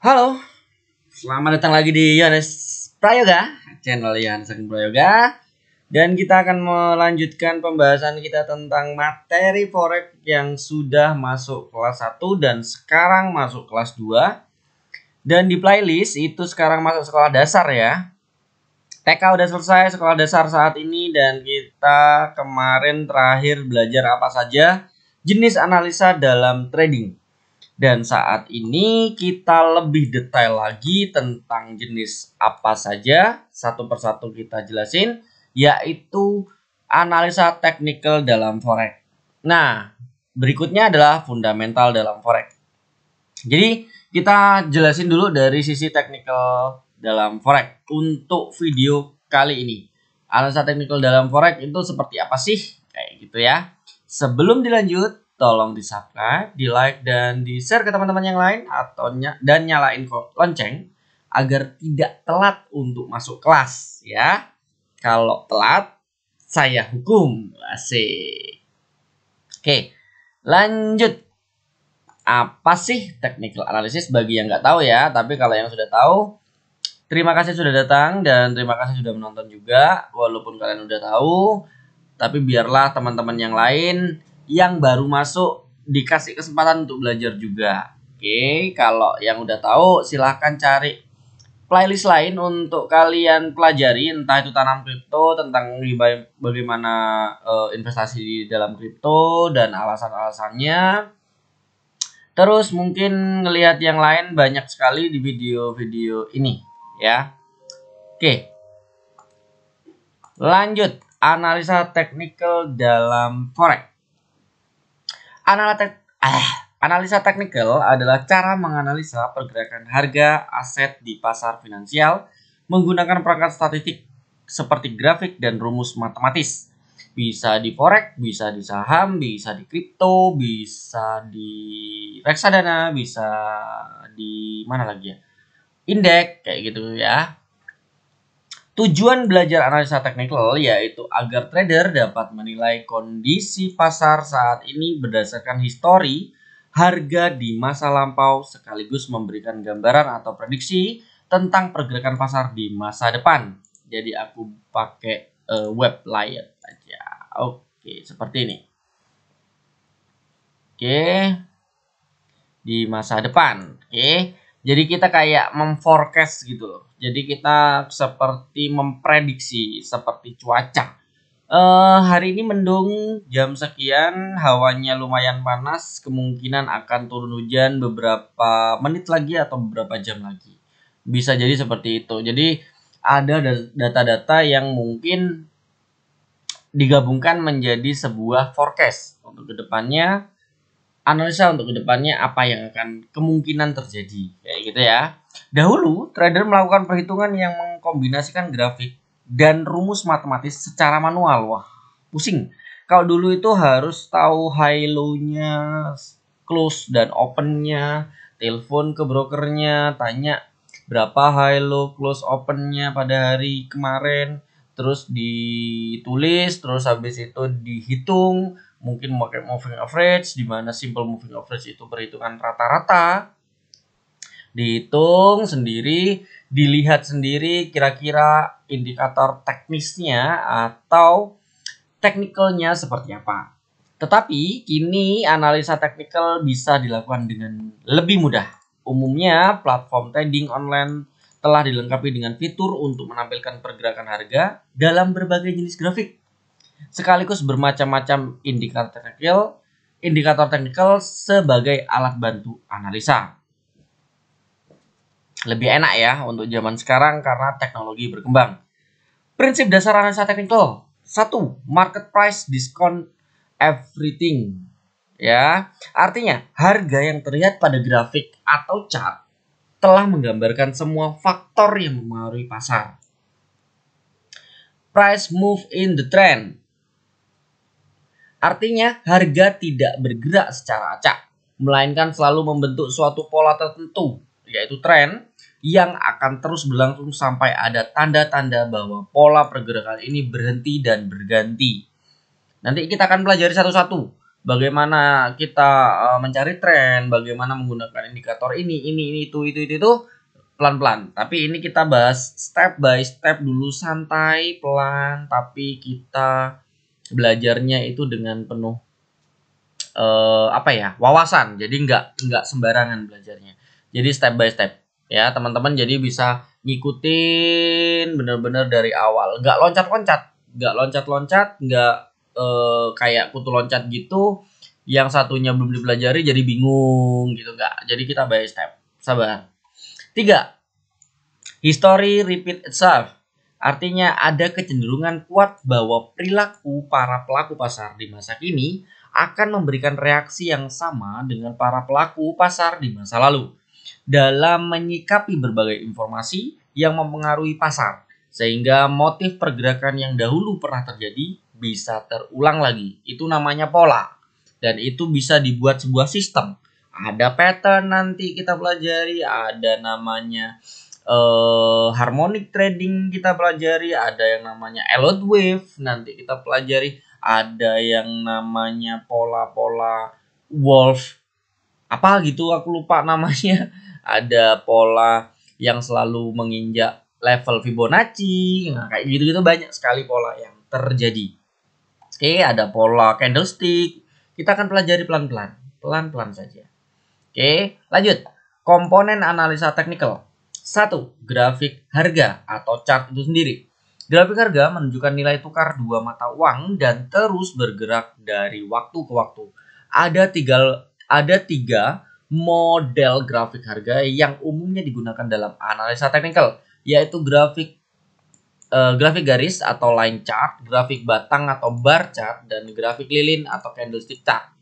Halo, selamat datang lagi di Yohanes Prayoga, channel Yohanes Prayoga. Dan kita akan melanjutkan pembahasan kita tentang materi forex yang sudah masuk kelas 1 dan sekarang masuk kelas 2. Dan di playlist itu sekarang masuk sekolah dasar ya. TK udah selesai sekolah dasar saat ini dan kita kemarin terakhir belajar apa saja jenis analisa dalam trading. Dan saat ini kita lebih detail lagi tentang jenis apa saja, satu persatu kita jelasin, yaitu analisa teknikal dalam forex. Nah, berikutnya adalah fundamental dalam forex. Jadi kita jelasin dulu dari sisi teknikal dalam forex untuk video kali ini. Analisa teknikal dalam forex itu seperti apa sih? Kayak gitu ya. Sebelum dilanjut, tolong di subscribe, di like, dan di share ke teman-teman yang lain dan nyalain lonceng agar tidak telat untuk masuk kelas ya. Kalau telat saya hukum. Asik. Oke, lanjut. Apa sih technical analysis bagi yang nggak tahu ya, tapi kalau yang sudah tahu, terima kasih sudah datang dan terima kasih sudah menonton juga. Walaupun kalian udah tahu, tapi biarlah teman-teman yang lain yang baru masuk dikasih kesempatan untuk belajar juga. Oke, kalau yang udah tahu silahkan cari playlist lain untuk kalian pelajari, entah itu tanam kripto, tentang bagaimana investasi di dalam kripto dan alasan-alasannya. Terus mungkin ngelihat yang lain banyak sekali di video-video ini ya. Oke. Lanjut, analisa teknikal dalam forex. Analisa teknikal adalah cara menganalisa pergerakan harga aset di pasar finansial menggunakan perangkat statistik seperti grafik dan rumus matematis. Bisa di forex, bisa di saham, bisa di kripto, bisa di reksadana, bisa di mana lagi ya? Indeks kayak gitu ya. Tujuan belajar analisa teknikal yaitu agar trader dapat menilai kondisi pasar saat ini berdasarkan histori, harga di masa lampau sekaligus memberikan gambaran atau prediksi tentang pergerakan pasar di masa depan. Jadi aku pakai web layer aja. Oke, seperti ini. Oke. Di masa depan. Oke. Jadi kita kayak memforecast gitu loh. Jadi kita seperti memprediksi seperti cuaca. Hari ini mendung jam sekian, hawanya lumayan panas, kemungkinan akan turun hujan beberapa menit lagi atau beberapa jam lagi. Bisa jadi seperti itu. Jadi ada data-data yang mungkin digabungkan menjadi sebuah forecast untuk kedepannya. Analisa untuk kedepannya apa yang akan kemungkinan terjadi kayak gitu ya. Dahulu trader melakukan perhitungan yang mengkombinasikan grafik dan rumus matematis secara manual. Wah, pusing. Kalau dulu itu harus tahu high low-nya, close dan open-nya, telepon ke brokernya, tanya berapa high low close open-nya pada hari kemarin, terus ditulis, terus habis itu dihitung. Mungkin pakai moving average, di mana simple moving average itu perhitungan rata-rata. Dihitung sendiri, dilihat sendiri kira-kira indikator teknisnya atau teknikalnya seperti apa. Tetapi kini analisa teknikal bisa dilakukan dengan lebih mudah. Umumnya platform trading online telah dilengkapi dengan fitur untuk menampilkan pergerakan harga dalam berbagai jenis grafik, sekaligus bermacam-macam indikator teknikal sebagai alat bantu analisa. Lebih enak ya untuk zaman sekarang karena teknologi berkembang. Prinsip dasar analisa teknikal. 1. Market price discount everything. Ya, artinya harga yang terlihat pada grafik atau chart telah menggambarkan semua faktor yang mempengaruhi pasar. Price move in the trend. Artinya harga tidak bergerak secara acak, melainkan selalu membentuk suatu pola tertentu, yaitu tren, yang akan terus berlangsung sampai ada tanda-tanda bahwa pola pergerakan ini berhenti dan berganti. Nanti kita akan pelajari satu-satu. bagaimana kita mencari tren, bagaimana menggunakan indikator ini itu pelan-pelan. Tapi ini kita bahas step by step dulu, santai, pelan, tapi kita belajarnya itu dengan penuh wawasan. Jadi nggak sembarangan belajarnya. Jadi step by step ya teman-teman. Jadi bisa ngikutin bener-bener dari awal. Nggak loncat-loncat, nggak kayak kutu loncat gitu. Yang satunya belum dipelajari jadi bingung gitu, nggak. Jadi kita by step. Sabar. 3. History repeat itself. Artinya ada kecenderungan kuat bahwa perilaku para pelaku pasar di masa kini akan memberikan reaksi yang sama dengan para pelaku pasar di masa lalu dalam menyikapi berbagai informasi yang mempengaruhi pasar, sehingga motif pergerakan yang dahulu pernah terjadi bisa terulang lagi. Itu namanya pola, dan itu bisa dibuat sebuah sistem. Ada pattern nanti kita pelajari, ada namanya harmonic trading kita pelajari, ada yang namanya Elliott wave nanti kita pelajari, ada yang namanya pola-pola Wolf apa gitu aku lupa namanya, ada pola yang selalu menginjak level Fibonacci. Nah, kayak gitu-gitu banyak sekali pola yang terjadi. Oke, ada pola candlestick. Kita akan pelajari pelan-pelan saja. Oke, lanjut. Komponen analisa teknikal. 1. Grafik harga atau chart itu sendiri. Grafik harga menunjukkan nilai tukar dua mata uang dan terus bergerak dari waktu ke waktu. Ada tiga model grafik harga yang umumnya digunakan dalam analisa teknikal, yaitu grafik garis atau line chart, grafik batang atau bar chart, dan grafik lilin atau candlestick chart.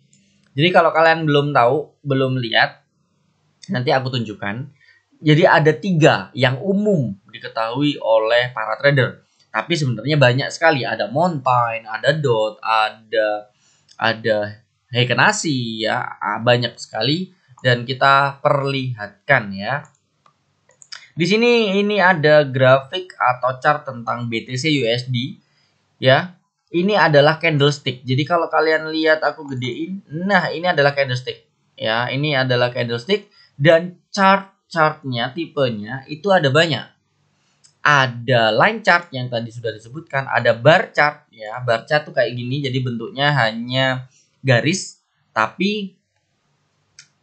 Jadi kalau kalian belum tahu, belum lihat, nanti aku tunjukkan. Jadi ada 3 yang umum diketahui oleh para trader. Tapi sebenarnya banyak sekali. Ada Mountain, ada Dot, ada Heikenhashi ya, banyak sekali dan kita perlihatkan ya. Di sini ini ada grafik atau chart tentang BTC USD ya. Ini adalah candlestick. Jadi kalau kalian lihat aku gedein, nah ini adalah candlestick ya. Ini adalah candlestick dan chartnya tipenya itu ada banyak. Ada line chart yang tadi sudah disebutkan, ada bar chart ya. Bar chart tuh kayak gini, jadi bentuknya hanya garis, tapi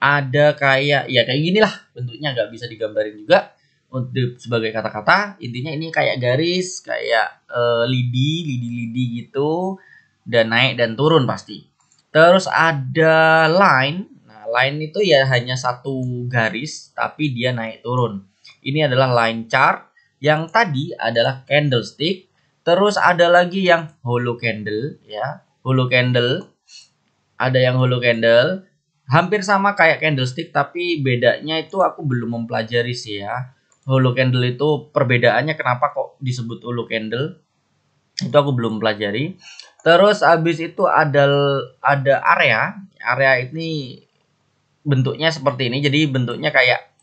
ada kayak gini lah bentuknya, nggak bisa digambarin juga untuk sebagai kata-kata. Intinya ini kayak garis, kayak lidi gitu, dan naik dan turun pasti. Terus ada line. Nah, line itu ya hanya satu garis tapi dia naik turun. Ini adalah line chart. Yang tadi adalah candlestick. Terus ada lagi yang hollow candle ya. Hollow candle. Ada yang hollow candle. Hampir sama kayak candlestick, tapi bedanya itu aku belum mempelajari sih ya. Hollow candle itu perbedaannya kenapa kok disebut hollow candle, itu aku belum pelajari. Terus habis itu ada area ini bentuknya seperti ini. Jadi bentuknya kayak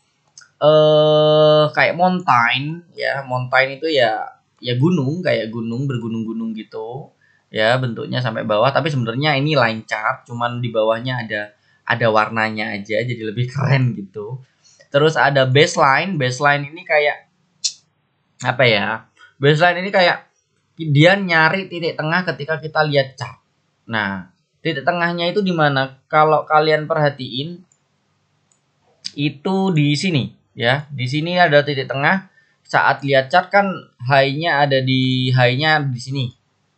kayak mountain ya. Mountain itu ya gunung, kayak gunung bergunung-gunung gitu ya, bentuknya sampai bawah. Tapi sebenarnya ini line chart, cuman di bawahnya ada warnanya aja jadi lebih keren gitu. Terus ada baseline. Baseline ini kayak apa ya? Baseline ini kayak dia nyari titik tengah ketika kita lihat chart. Nah, titik tengahnya itu di mana? Kalau kalian perhatiin itu di sini ya. Di sini ada titik tengah. Saat lihat chart kan high-nya di sini,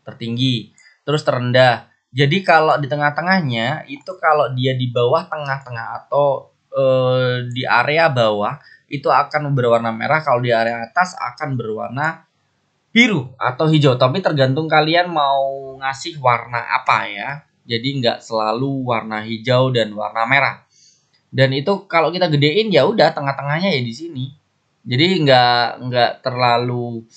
tertinggi, terus terendah. Jadi kalau di tengah-tengahnya itu, kalau dia di bawah tengah-tengah atau di area bawah itu akan berwarna merah, kalau di area atas akan berwarna biru atau hijau. Tapi tergantung kalian mau ngasih warna apa ya. Jadi nggak selalu warna hijau dan warna merah. Dan itu kalau kita gedein ya udah tengah-tengahnya ya di sini. Jadi nggak terlalu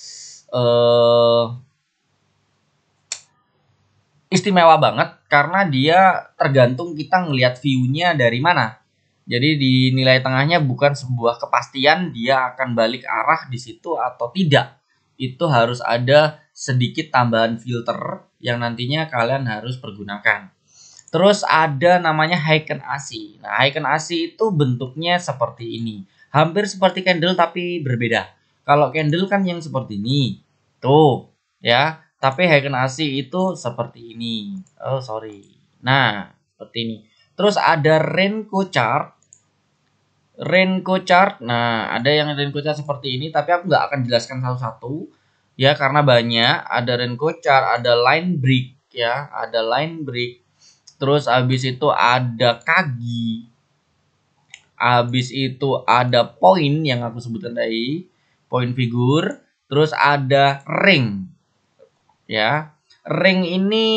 istimewa banget karena dia tergantung kita ngelihat view-nya dari mana. Jadi di nilai tengahnya bukan sebuah kepastian dia akan balik arah di situ atau tidak. Itu harus ada sedikit tambahan filter yang nantinya kalian harus pergunakan. Terus ada namanya Heiken AC. Nah, Heiken AC itu bentuknya seperti ini. Hampir seperti candle tapi berbeda. Kalau candle kan yang seperti ini. Tuh, ya. Tapi Heiken AC itu seperti ini. Oh, sorry. Nah, seperti ini. Terus ada Renko chart. Renko chart. Nah, ada yang Renko chart seperti ini, tapi aku nggak akan jelaskan satu-satu ya karena banyak. Ada Renko chart, ada line break ya, ada line break. Terus habis itu ada kagi. Habis itu ada poin yang aku sebutkan tadi, poin figur. Terus ada ring. Ya. Ring ini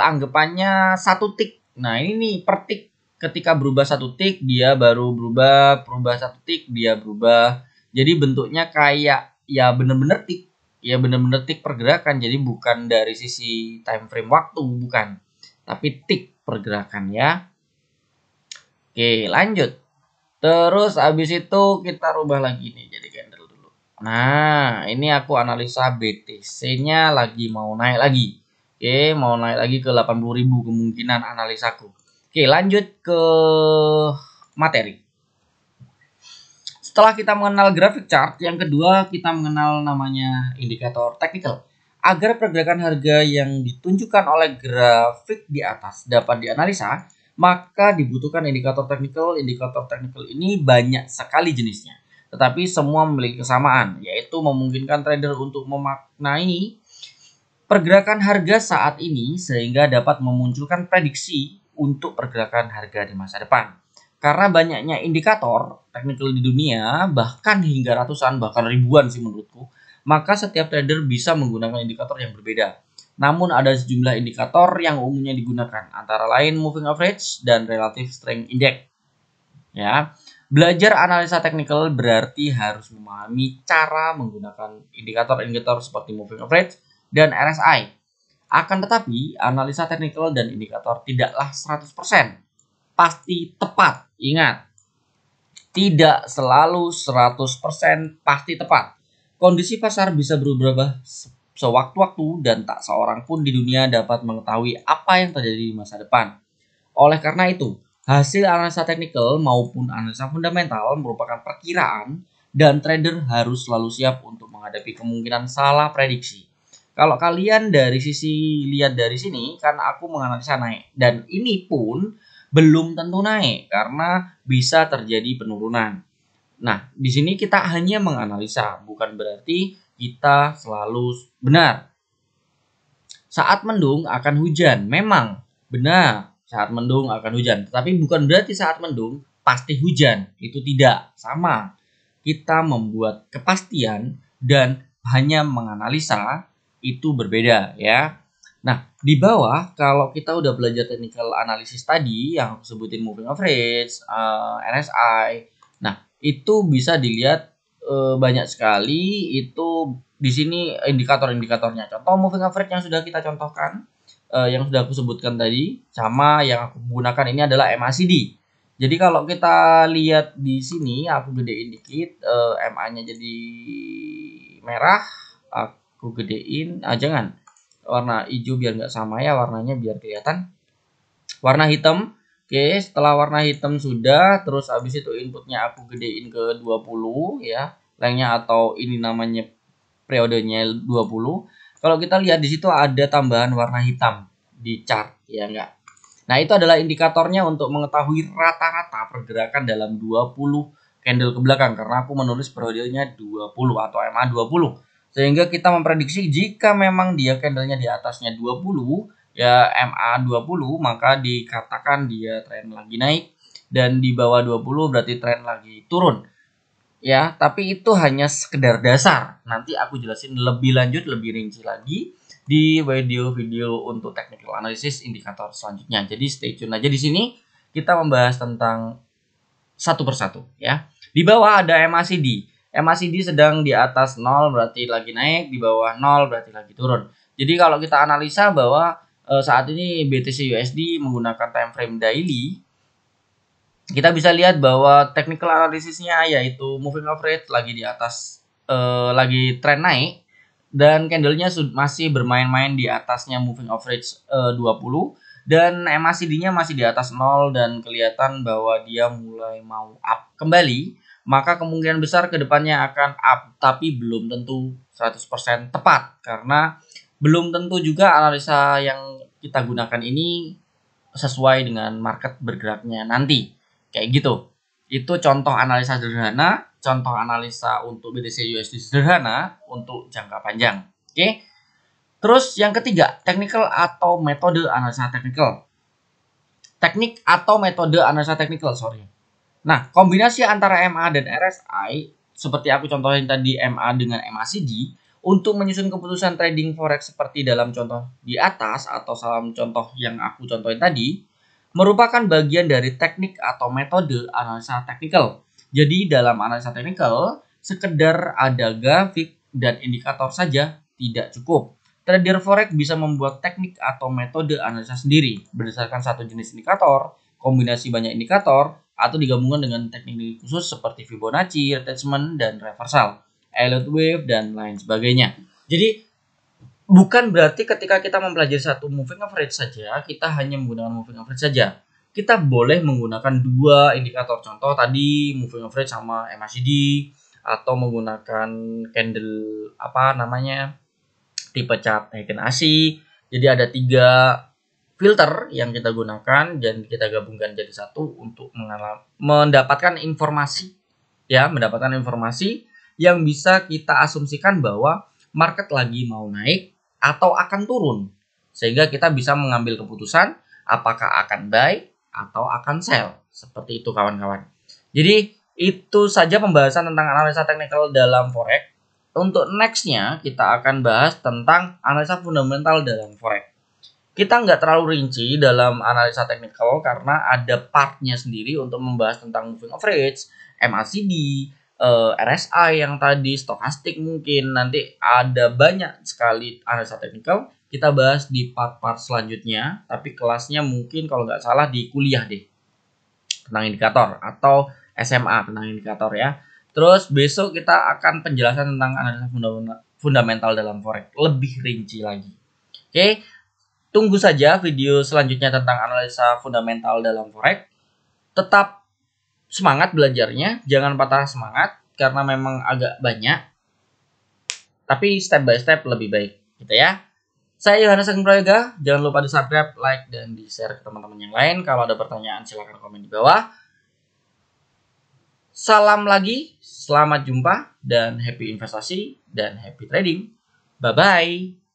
anggapannya satu tik. Nah, ini nih per tik. Ketika berubah satu tik, dia baru berubah satu tik, dia berubah. Jadi bentuknya kayak ya bener-bener tik. Ya bener-bener tik pergerakan. Jadi bukan dari sisi time frame waktu, bukan. Tapi tik pergerakan ya. Oke, lanjut. Terus habis itu kita rubah lagi nih jadi candle dulu. Nah, ini aku analisa BTC-nya lagi mau naik lagi. Oke, mau naik lagi ke 80.000 kemungkinan analisaku. Oke, lanjut ke materi. Setelah kita mengenal grafik chart, yang kedua kita mengenal namanya indikator teknikal. Agar pergerakan harga yang ditunjukkan oleh grafik di atas dapat dianalisa, maka dibutuhkan indikator teknikal. Indikator teknikal ini banyak sekali jenisnya, tetapi semua memiliki kesamaan, yaitu memungkinkan trader untuk memaknai pergerakan harga saat ini sehingga dapat memunculkan prediksi untuk pergerakan harga di masa depan. Karena banyaknya indikator teknikal di dunia, bahkan hingga ratusan, bahkan ribuan sih menurutku, maka setiap trader bisa menggunakan indikator yang berbeda. Namun ada sejumlah indikator yang umumnya digunakan, antara lain moving average dan relative strength index. Ya, belajar analisa teknikal berarti harus memahami cara menggunakan indikator-indikator seperti moving average dan RSI. Akan tetapi, analisa teknikal dan indikator tidaklah 100% pasti tepat. Ingat, tidak selalu 100% pasti tepat. Kondisi pasar bisa berubah sewaktu-waktu dan tak seorang pun di dunia dapat mengetahui apa yang terjadi di masa depan. Oleh karena itu, hasil analisa teknikal maupun analisa fundamental merupakan perkiraan dan trader harus selalu siap untuk menghadapi kemungkinan salah prediksi. Kalau kalian dari sisi lihat dari sini, kan aku menganalisa naik. Dan ini pun belum tentu naik karena bisa terjadi penurunan. Nah, di sini kita hanya menganalisa, bukan berarti kita selalu benar. Saat mendung akan hujan, memang benar. Saat mendung akan hujan, tetapi bukan berarti saat mendung pasti hujan. Itu tidak sama. Kita membuat kepastian dan hanya menganalisa itu berbeda ya. Nah, di bawah kalau kita udah belajar technical analysis tadi yang aku sebutin moving average, RSI. Nah, itu bisa dilihat banyak sekali itu di sini indikator-indikatornya. Contoh moving average yang sudah kita contohkan, yang sudah aku sebutkan tadi, sama yang aku gunakan ini adalah MACD. Jadi kalau kita lihat di sini, aku gedein dikit, MA-nya jadi merah, aku gedein, jangan warna hijau biar nggak sama ya warnanya biar kelihatan. Warna hitam. Oke, setelah warna hitam sudah, terus habis itu inputnya aku gedein ke 20 ya. Lengthnya atau ini namanya periodenya 20. Kalau kita lihat di situ ada tambahan warna hitam di chart ya enggak. Nah, itu adalah indikatornya untuk mengetahui rata-rata pergerakan dalam 20 candle ke belakang karena aku menulis periodenya 20 atau MA 20. Sehingga kita memprediksi jika memang dia candlenya di atasnya 20 ya MA 20 maka dikatakan dia tren lagi naik dan di bawah 20 berarti tren lagi turun. Ya, tapi itu hanya sekedar dasar. Nanti aku jelasin lebih lanjut, lebih rinci lagi di video-video untuk technical analysis indikator selanjutnya. Jadi stay tune aja di sini. Kita membahas tentang satu persatu ya. Di bawah ada MACD. MACD sedang di atas 0 berarti lagi naik, di bawah 0 berarti lagi turun. Jadi kalau kita analisa bahwa saat ini BTC USD menggunakan time frame daily, kita bisa lihat bahwa technical analisisnya yaitu moving average lagi di atas, lagi tren naik dan candlenya masih bermain-main di atasnya moving average 20 dan MACD-nya masih di atas 0 dan kelihatan bahwa dia mulai mau up kembali, maka kemungkinan besar kedepannya akan up, tapi belum tentu 100% tepat karena belum tentu juga analisa yang kita gunakan ini sesuai dengan market bergeraknya nanti. Kayak gitu. Itu contoh analisa sederhana, contoh analisa untuk BTC USD sederhana untuk jangka panjang. Oke. Terus yang ketiga, technical atau metode analisa teknikal. Teknik atau metode analisa teknikal, sorry. Nah, kombinasi antara MA dan RSI, seperti aku contohin tadi MA dengan MACD, untuk menyusun keputusan trading forex seperti dalam contoh di atas atau salam contoh yang aku contohin tadi, merupakan bagian dari teknik atau metode analisa teknikal. Jadi dalam analisa teknikal, sekedar ada grafik dan indikator saja tidak cukup. Trader forex bisa membuat teknik atau metode analisa sendiri berdasarkan satu jenis indikator, kombinasi banyak indikator, atau digabungkan dengan teknik khusus seperti Fibonacci, retracement, dan reversal, Elliott wave, dan lain sebagainya. Jadi bukan berarti ketika kita mempelajari satu moving average saja, kita hanya menggunakan moving average saja. Kita boleh menggunakan dua indikator, contoh tadi moving average sama MACD, atau menggunakan candle tipe chart Heiken ASI. Jadi ada 3 filter yang kita gunakan dan kita gabungkan jadi satu untuk mendapatkan informasi yang bisa kita asumsikan bahwa market lagi mau naik atau akan turun, sehingga kita bisa mengambil keputusan apakah akan buy atau akan sell. Seperti itu kawan-kawan. Jadi itu saja pembahasan tentang analisa teknikal dalam forex. Untuk nextnya kita akan bahas tentang analisa fundamental dalam forex. Kita nggak terlalu rinci dalam analisa teknikal karena ada partnya sendiri untuk membahas tentang moving average, MACD, RSI yang tadi, stokastik mungkin. Nanti ada banyak sekali analisa teknikal. Kita bahas di part-part selanjutnya, tapi kelasnya mungkin kalau nggak salah di kuliah deh tentang indikator atau SMA tentang indikator ya. Terus besok kita akan penjelasan tentang analisa fundamental dalam forex lebih rinci lagi. Oke, tunggu saja video selanjutnya tentang analisa fundamental dalam forex. Tetap semangat belajarnya, jangan patah semangat karena memang agak banyak. Tapi step by step lebih baik gitu ya. Saya Yohanes Agung Prayoga, jangan lupa di subscribe, like, dan di share ke teman-teman yang lain. Kalau ada pertanyaan silahkan komen di bawah. Salam lagi, selamat jumpa, dan happy investasi, dan happy trading. Bye-bye.